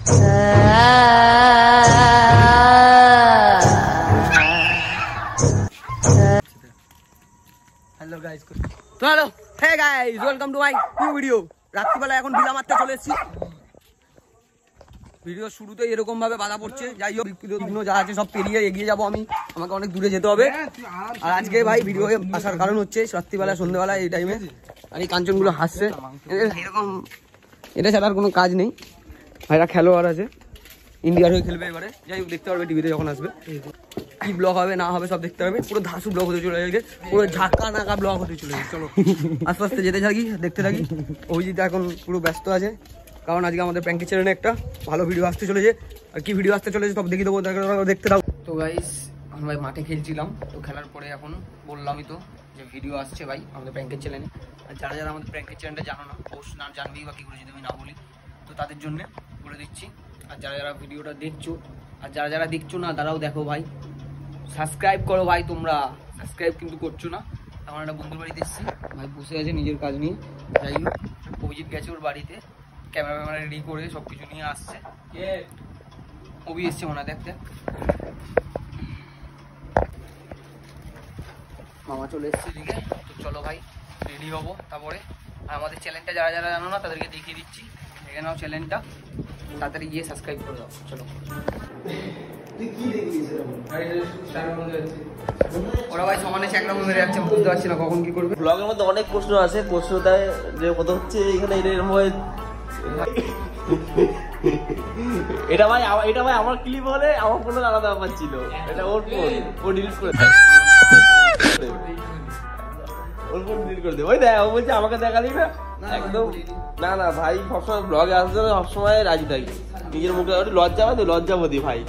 Hello guys, hello hey guys, welcome to my new video. রাত্রিবেলা এখন বিলা মারতে চলে এসেছি। ভিডিও শুরুতে এরকম ভাবে বাধা পড়ছে, যাই হোক বিঘ্ন যা আছে সব পেরিয়ে এগিয়ে যাবো আমি। আমাকে অনেক দূরে যেতে হবে। আর আজকে ভাই ভিডিও আসার কারণ হচ্ছে রাত্রিবেলা সন্ধ্যেবেলা এই টাইমে আর এই কাঞ্চনগুলো হাসছে এরকম, এটা ছাড়া আর কোনো কাজ নেই। ভাইরা খেলোয়াড় আছে, ইন্ডিয়ার হয়ে খেলবে এবারে। যাই হোক দেখতে পারবে টিভিতে যখন আসবে, কি ব্লগ হবে না হবে সব দেখতে পারবে। পুরো ধাসু ব্লগ হতে চলে গেছে, পুরো ঝাঁকা নাকা ব্লগ হতে চলে গেছে। চলো আস্তে আস্তে যেতে থাকি, দেখতে থাকি। অভিজিৎ এখন পুরো ব্যস্ত আছে, কারণ আজকে আমাদের প্র্যাঙ্কের চ্যানেলে একটা ভালো ভিডিও আসতে চলেছে। আর কি ভিডিও আসতে চলেছে সব দেখে দেবো, দেখতে দাও। তো গাইস আমি ভাই মাঠে খেলছিলাম, তো খেলার পরে এখন বললামই তো যে ভিডিও আসছে ভাই আমাদের প্র্যাঙ্কের চ্যানেলে। আর যারা যারা আমাদের প্র্যাঙ্কের চ্যানেলটা জানো না, পোস্ট না জানবেই বা কী করে যদি আমি না বলি, তো তাদের জন্য বলে দিচ্ছি। আর যারা যারা ভিডিওটা দেখছো আর যারা যারা দেখছো না তারাও দেখো ভাই, সাবস্ক্রাইব করো ভাই। তোমরা সাবস্ক্রাইব কিন্তু করছো না। আমার একটা বন্ধুর বাড়িতে এসেছি, ভাই বসে আছে নিজের কাজ নিয়ে। যাই হোক অভিজিৎ গেছে ওর বাড়িতে, ক্যামেরা রেডি করে সব কিছু নিয়ে আসছে। অভি এসছে মনে হয়, দেখতে মামা চলে এসছে এদিকে। তো চলো ভাই রেডি হবো তারপরে। আর আমাদের চ্যানেলটা যারা যারা জানো না তাদেরকে দেখিয়ে দিচ্ছি, দেখে নাও চ্যানেলটা, তাড়াতাড়ি গিয়ে সাবস্ক্রাইব করে দাও। চলো ওরা ভাই সমানে একরকম মেরে যাচ্ছে, বুঝতে পারছি না কখন কি করবে। ব্লগের মধ্যে অনেক প্রশ্ন আছে, প্রশ্নটায় যে কত হচ্ছে এখানে এটা ভাই আমার ক্লিপ হলে আমার ফোনের আলাদা ব্যাপার ছিল, এটা ওর ফোন, ও ডিলিট করে দেয়, ওর ফোন ডিলিট করে দেয়। ওই দেখ ও বলছে আমাকে দেখালি না একদম। না না ভাই সবসময় ব্লগে আসতে সবসময় রাজি থাকি, নিজের মুখে লজ্জা পাই তো লজ্জাবতী ভাই।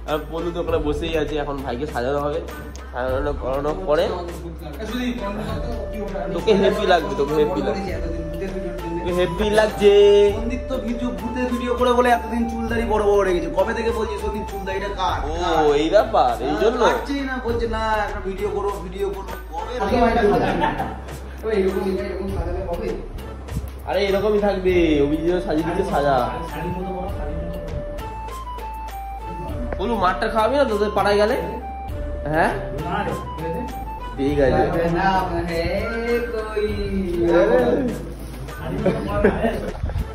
আর বন্ধু তো ওখানে বসেই আছে, এখন ভাইকে সাজানো হবে, সাজানো করানোর পরে তোকে হেপি লাগবে, তোকে হেপি লাগবে, হেপি লাগছে। সন্দীপ তো ভূতের ভিডিও করে বলে এতদিন চুলদারি বড় বড় রেখেছে, কবে থেকে বলছি সন্দীপ চুলদারিটা কাট। ও এই ব্যাপার, এই জন্য কাটছি না, বলছে না একটা ভিডিও করো ভিডিও করো। কবে আরে এরকমই থাকবে, অভিজিৎ সাজিয়ে দিচ্ছে সাজা। বলু মাঠটা খাওয়াবি না তোদের পাড়ায় গেলে? হ্যাঁ ঠিক আছে।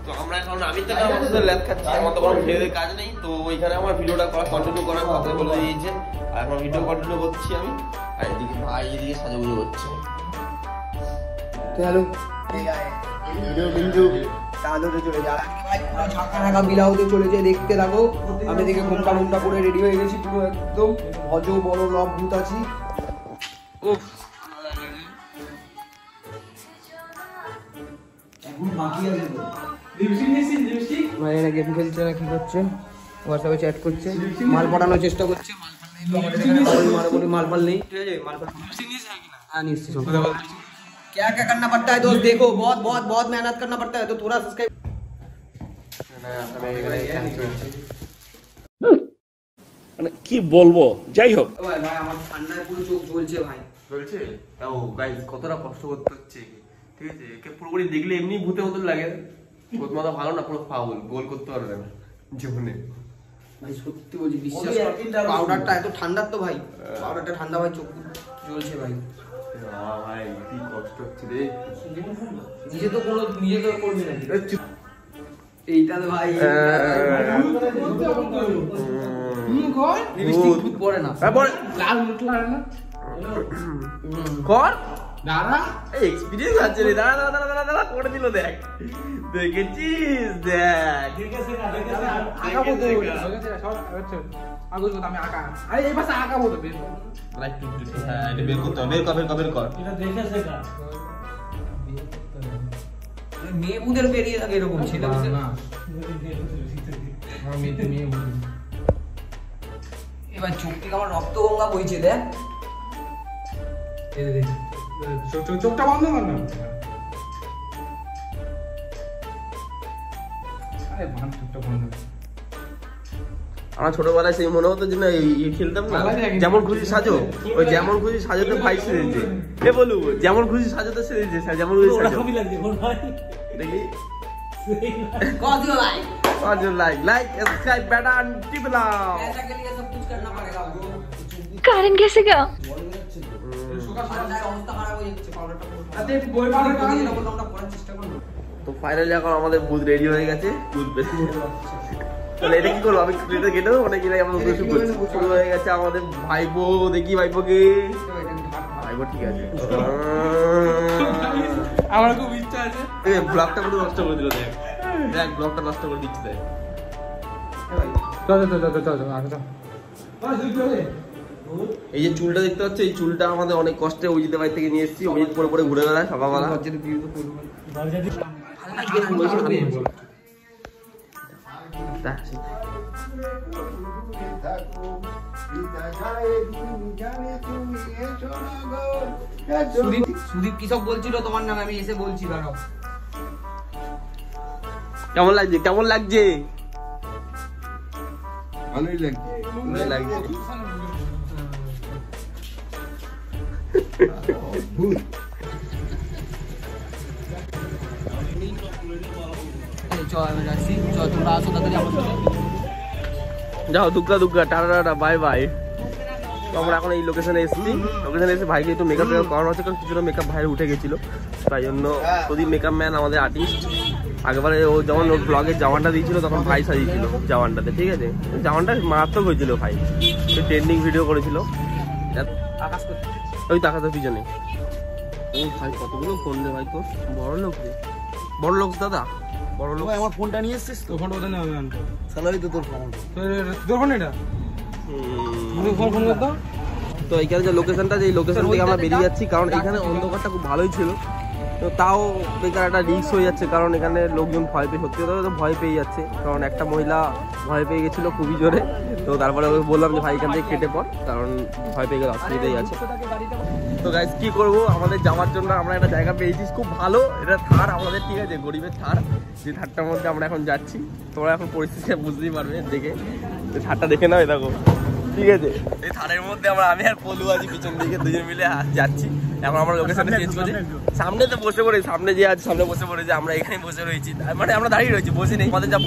তো আমরা এখন আমি তো ল্যাব খাচ্ছি, আমার তো কোনো ভিডিওর কাজ নেই, তো ওইখানে আমার ভিডিওটা কন্টিনিউ করার কথা বলে দিয়েছে। আর এখন ভিডিও কন্টিনিউ করছি আমি, আর এদিকে ভাই এদিকে সাজাগুজো করছে। হ্যালো ভিডিও কিন্তু চাঁদতে চলে যায় ভাই, পুরো ঝাঁকা ঢাকা বিলাউতে চলেছে, দেখতে থাকো। আমি দেখে ঘুমটা ঘুমটা করে রেডি হয়ে গেছি, পুরো একদম ভজ বড় লব ভূত আছি। উফ এখন বাকি আছে তো ভাই এরা গেম খেলছে না কি করছে, হোয়াটসঅ্যাপে চ্যাট করছে, মাল পাঠানোর চেষ্টা করছে। माल पाल नहीं, हाँ निश्चित क्या क्या करना पड़ता है दोस्त, देखो बहुत बहुत बहुत मेहनत करना पड़ता है, तो थोड़ा सब्सक्राइब। কি বলবো, যাই হোক ভাই আমার ঠান্ডায় পুরো চোখ জ্বলছে ভাই, চলছে। তাও গাইস কতটা কষ্ট করতে হচ্ছে, ঠিক আছে। একে পুরোপুরি দেখলে এমনি ভূতের মতন লাগে, প্রথমত ভালো না, পুরো ফাউল, গোল করতে পারবে না জীবনে ভাই। সত্যি বলছি বিশ্বাস কর, পাউডারটা এত ঠান্ডা তো ভাই, পাউডারটা ঠান্ডা ভাই, চোখ জ্বলছে ভাই। ভাই কি কষ্ট হচ্ছে রে, নিজে তো কোনো নিজে তো করবি না এইটা তো ভাই। লিপস্টিক পরে না, লাল মুখ লাগে না কর দাদা, এই এক্সপেরিয়েন্স আছে রে। দাঁড়া দাঁড়া দাঁড়া দাঁড়া করে দিল, দেখ দেখেছিস, দেখ ঠিক আছে আঁকাবো তো আগত আমি আঁকা, আরে এই পাশে আঁকাবো তো বের লাইক টু হ্যাঁ এটা বের করতে হবে, বের কর এটা দেখে শেখা। মেয়ে বুদের বেরিয়ে থাকে এরকম ছিল না, আমার মেয়ে মেয়ে এবার চোখ থেকে আমার রক্ত গঙ্গা বইছে, দেখ এই দেখ চোখটা বন্ধ কর না, আরে বান চোখটা বন্ধ। আমার ছোটবেলায় সেই মনে হতো যে না এই খেলতাম না, যেমন খুশি সাজো, ওই যেমন খুশি সাজোতে ভাই সেজেছে, এ বলু যেমন খুশি সাজোতে সেজেছে, যেমন খুশি সাজো দেখি কত ভাই 5 लाइक सब्सक्राइब बटन टिप लाओ। पैसा के लिए सब कुछ करना पड़ेगा ब्रो। कारण कैसे क्या অবস্থা খারাপ হয়ে যাচ্ছে পাউডারটা পুরো। আচ্ছা একটু বই পাউডার টান এটা বললাম আমরা পড়ার চেষ্টা করব। তো ফাইনালি এখন আমাদের বুথ রেডি হয়ে গেছে। বুথ বেশি তাহলে এটা কি করবো? আমি এটা কেটে দেবো নাকি আমাদের শুরু হয়ে গেছে আমাদের ভাইপো। দেখি ভাইপোকে। ভাইপো ঠিক আছে। আমার খুব ইচ্ছা আছে। এই ব্লগটা পুরো নষ্ট করে দিল। দেখ ব্লগটা নষ্ট করে দিচ্ছে। দেখ চল আচ্ছা এই যে চুলটা দেখতে পাচ্ছ, এই চুলটা আমাদের অনেক কষ্টে অজিতের বাড়ি থেকে নিয়ে এসেছি। অজিত পরে পরে ঘুরে বেড়ায় সকালবেলা। সুদীপ কি সব বলছিল তোমার নামে, আমি এসে বলছি দাঁড়াও। কেমন লাগছে? কেমন লাগছে? ভালোই লাগছে। ভালোই লাগছে। চল আমি যাচ্ছি, চল তোমরা আসো তাড়াতাড়ি আমার সাথে। যাও দুগ্গা টাটা বাই বাই। তো আমরা এখন এই লোকেশনে এসেছি। লোকেশনে এসে ভাইকে একটু মেকআপ করানো হচ্ছে, কারণ কিছুটা মেকআপ ভাইয়ের উঠে গেছিল। তাই জন্য প্রদীপ মেকআপ ম্যান আমাদের আর্টিস্ট। আগেবারে ও যখন ওর ব্লগে জামানটা দিয়েছিল তখন ভাই সাজিয়েছিল জামানটাতে, ঠিক আছে? জামানটা মারাত্মক হয়েছিল ভাই, ট্রেন্ডিং ভিডিও করেছিল। আকাশ করতে ওই তাকাতে পিছনে। ও ভাই কতগুলো ফোন রে ভাই তোর। বড় লোক রে, বড় লোক দাদা, বড় লোক। আমার ফোনটা নিয়ে এসেছিস তো? ফোনটা কোথায় নেওয়া আমি স্যালারি তো তোর ফোন। তোর ফোন এটা? ফোন করতো। তো এইখানে যে লোকেশনটা, যে লোকেশন থেকে আমরা বেরিয়ে যাচ্ছি, কারণ এখানে অন্ধকারটা খুব ভালোই ছিল। তো তাও বেকার একটা রিস্ক হয়ে যাচ্ছে, কারণ এখানে লোকজন ভয় পেয়ে, সত্যি কথা তো ভয় পেয়ে যাচ্ছে। কারণ একটা মহিলা ভয় পেয়ে গেছিলো খুবই জোরে। তো তারপরে ওকে বললাম যে ভাই এখান থেকে কেটে পড়, কারণ ভয় পেয়ে গেলে অসুবিধাই আছে। তো গাইস কি করবো, আমাদের যাওয়ার জন্য আমরা একটা জায়গা পেয়েছি খুব ভালো। এটা থার আমাদের, ঠিক আছে? গরিবের থার। যে থারটার মধ্যে আমরা এখন যাচ্ছি, তোমরা এখন পরিস্থিতি বুঝতেই পারবে দেখে। থারটা দেখে নাও, দেখো, ঠিক আছে? এই থারের মধ্যে আমি আর পলু আছি পিছন দিকে, দুজন মিলে যাচ্ছি। এখন আমরা লোকেশনে চেঞ্জ করছি। সামনে তো বসে পড়েছি, সামনে যে আছে সামনে বসে পড়েছি, আমরা এখানে বসে রয়েছি। মানে আমরা দাঁড়িয়ে রয়েছি, বসে নেই। আমাদের যাবো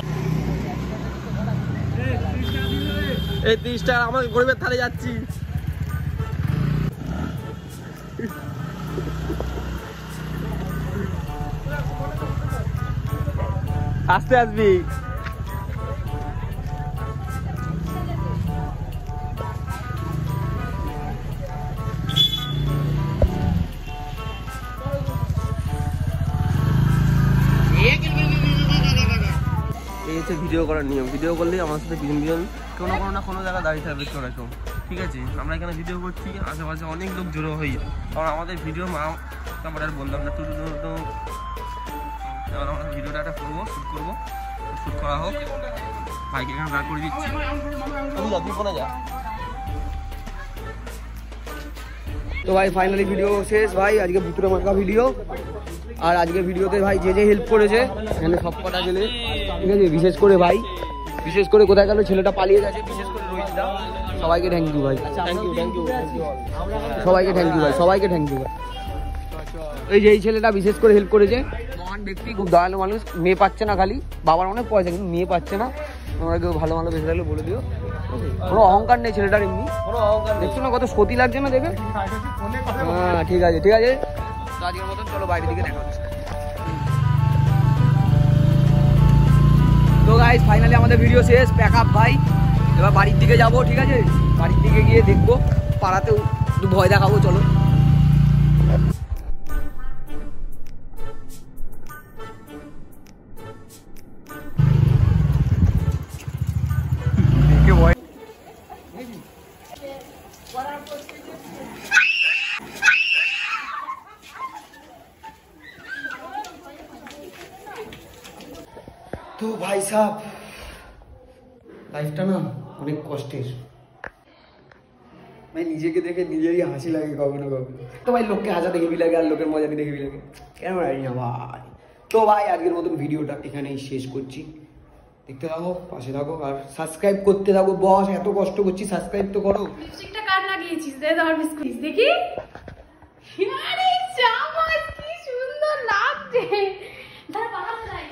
এই 30টা, আমাদের গরিবের থারে যাচ্ছি। আসতে আসবি। এই হচ্ছে ভিডিও করার নিয়ম। ভিডিও করলেই আমার সাথে পিছন কোনো না কোনো জায়গায় দাঁড়িয়ে থাকবে কেউ না কেউ, ঠিক আছে? আমরা এখানে ভিডিও করছি, আশেপাশে অনেক লোক জড়ো হয়ে যায়, কারণ আমাদের ভিডিও আমরা আর বললাম না। তো এবার আমরা ভিডিওটা একটা করবো, শ্যুট করবো। শ্যুট করা হোক, ভাইকে এখানে দাঁড় করে দিচ্ছি। তুই ফোনে যা। তো ভাই ফাইনালি ভিডিও শেষ ভাই, আজকে ভুতুরে মার্কা ভিডিও। আর আজকে ভিডিওতে ভাই যে হেল্প করেছে এখানে সব কটা গেলে, ঠিক আছে? বিশেষ করে কোথায় গেল ছেলেটা, পালিয়ে গেছে। বিশেষ করে রোহিতদা, সবাইকে থ্যাংক ইউ ভাই। থ্যাংক ইউ সবাইকে থ্যাংক ইউ ভাই, সবাইকে থ্যাংক ইউ ভাই। এই যে এই ছেলেটা বিশেষ করে হেল্প করেছে, মহান ব্যক্তি, খুব দয়ালু মানুষ। মেয়ে পাচ্ছে না, খালি বাবার অনেক পয়সা কিন্তু মেয়ে পাচ্ছে না। তোমরা কেউ ভালো ভালো বেশি লাগলে বলে দিও। কোনো অহংকার নেই ছেলেটার, এমনি দেখছো না কত সতী লাগছে না দেখে? হ্যাঁ ঠিক আছে, ঠিক আছে। তো আজকের মতন চলো বাইরের দিকে দেখা হচ্ছে। তো গাইস ফাইনালি আমাদের ভিডিও শেষ, প্যাক আপ ভাই। এবার বাড়ির দিকে যাবো, ঠিক আছে? বাড়ির দিকে গিয়ে দেখবো, পাড়াতেও একটু ভয় দেখাবো, চলো। তো ভাই সাহেব, লাইফটা না অনেক কষ্টের ভাই। নিজেকে দেখে নিজেরই হাসি লাগে কখনো কখনো। তো ভাই লোককে হাসাতে হেভি লাগে, আর লোকের মজা নিতে হেভি লাগে, কেন জানি না ভাই। তো ভাই আজকের মতন ভিডিওটা এখানেই শেষ করছি। দেখতে থাকো, পাশে থাকো, আর সাবস্ক্রাইব করতে থাকো। বস এত কষ্ট করছি, সাবস্ক্রাইব তো করো। লিপস্টিকটা কার লাগিয়েছিস? দে আমার বিস্কুট দেখি। আরে জামাই কি সুন্দর লাগছে। ধর বাবা যাই।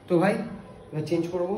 তো ভাই চেঞ্জ করবো